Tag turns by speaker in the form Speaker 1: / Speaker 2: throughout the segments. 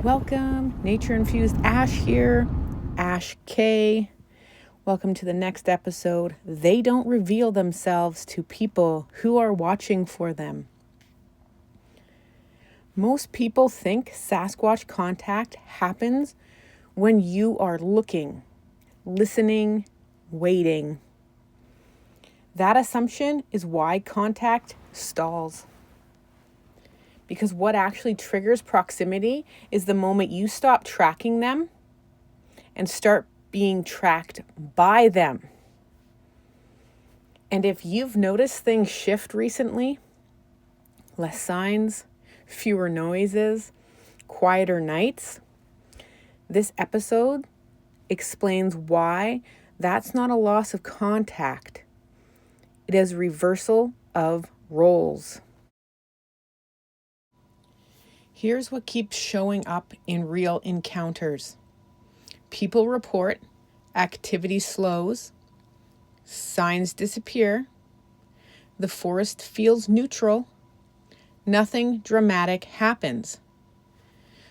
Speaker 1: Welcome, Nature Infused Ash here, Ash K. Welcome to the next episode. They don't reveal themselves to people who are watching for them. Most people think Sasquatch contact happens when you are looking, listening, waiting. That assumption is why contact stalls. Because what actually triggers proximity is the moment you stop tracking them and start being tracked by them. And if you've noticed things shift recently, less signs, fewer noises, quieter nights, this episode explains why that's not a loss of contact. It is reversal of roles. Here's what keeps showing up in real encounters. People report activity slows, signs disappear, the forest feels neutral, nothing dramatic happens.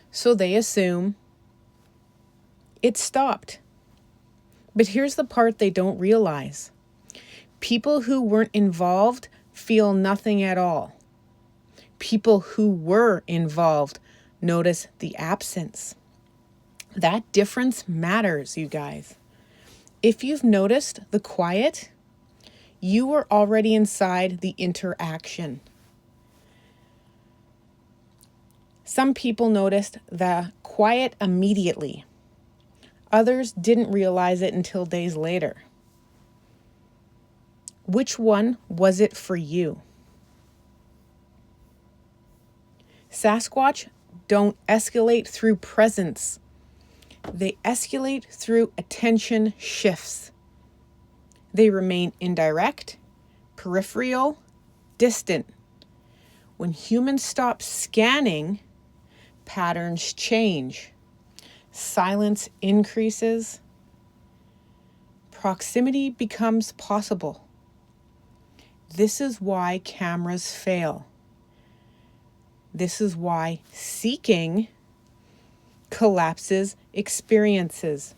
Speaker 1: So they assume it stopped. But here's the part they don't realize. People who weren't involved feel nothing at all. People who were involved notice the absence. That difference matters, you guys. If you've noticed the quiet, you were already inside the interaction. Some people noticed the quiet immediately. Others didn't realize it until days later. Which one was it for you? Sasquatch don't escalate through presence. They escalate through attention shifts. They remain indirect, peripheral, distant. When humans stop scanning, patterns change. Silence increases. Proximity becomes possible. This is why cameras fail. This is why seeking collapses experiences.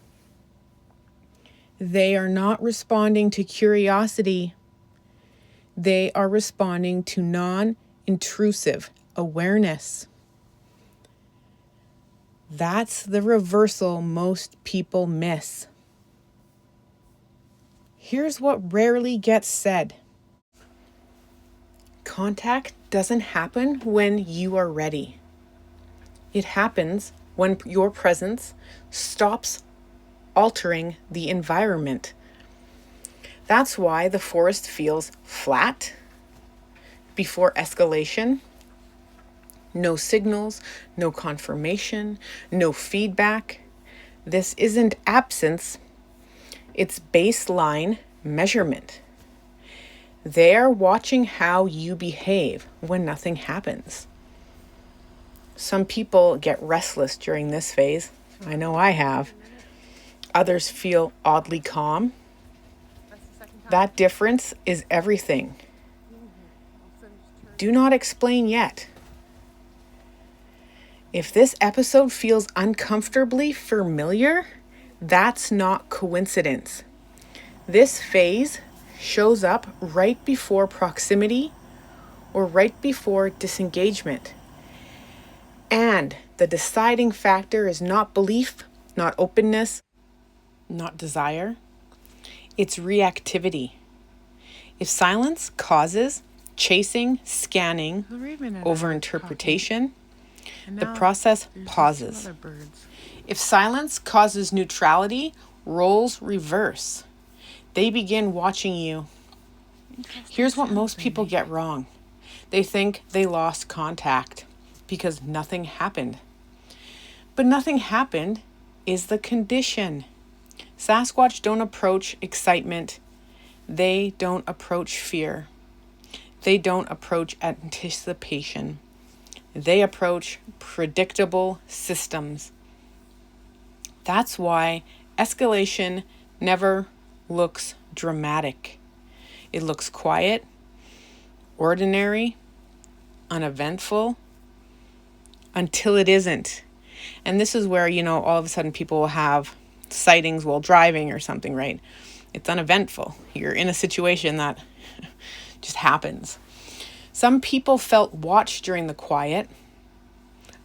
Speaker 1: They are not responding to curiosity. They are responding to non-intrusive awareness. That's the reversal most people miss. Here's what rarely gets said. Contact doesn't happen when you are ready. It happens when your presence stops altering the environment. That's why the forest feels flat before escalation. No signals, no confirmation, no feedback. This isn't absence, it's baseline measurement. They're watching how you behave when nothing happens. Some people get restless during this phase. I know I have. Others feel oddly calm. That difference is everything. Do not explain yet. If this episode feels uncomfortably familiar, that's not coincidence. This phase shows up right before proximity or right before disengagement. And the deciding factor is not belief, not openness, not desire. It's reactivity. If silence causes chasing, scanning, overinterpretation, the process pauses. If silence causes neutrality, roles reverse. They begin watching you. Here's what most people get wrong. They think they lost contact because nothing happened. But nothing happened is the condition. Sasquatch don't approach excitement. They don't approach fear. They don't approach anticipation. They approach predictable systems. That's why escalation never looks dramatic. It looks quiet, ordinary, uneventful, until it isn't. And this is where, all of a sudden people will have sightings while driving or something, right? It's uneventful. You're in a situation that just happens. Some people felt watched during the quiet.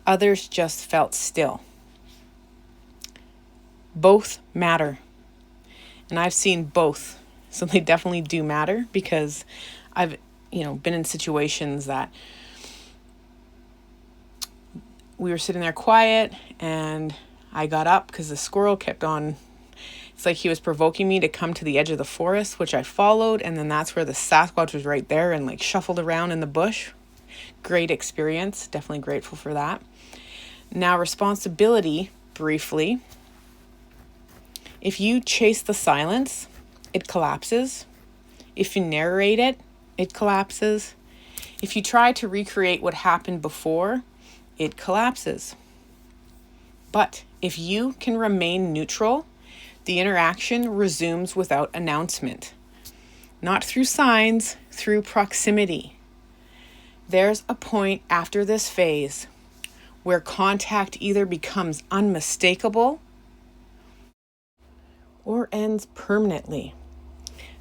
Speaker 1: Others just felt still. Both matter. And I've seen both. So they definitely do matter, because I've, been in situations that we were sitting there quiet and I got up because the squirrel kept on. It's like he was provoking me to come to the edge of the forest, which I followed. And then that's where the Sasquatch was right there and like shuffled around in the bush. Great experience. Definitely grateful for that. Now, responsibility, briefly. If you chase the silence, it collapses. If you narrate it, it collapses. If you try to recreate what happened before, it collapses. But if you can remain neutral, the interaction resumes without announcement. Not through signs, through proximity. There's a point after this phase where contact either becomes unmistakable or ends permanently.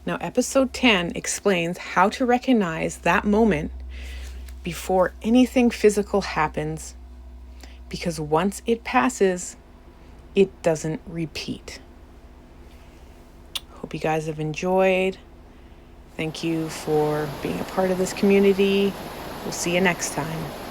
Speaker 1: Now, episode 10 explains how to recognize that moment before anything physical happens, because once it passes, it doesn't repeat. Hope you guys have enjoyed. Thank you for being a part of this community. We'll see you next time.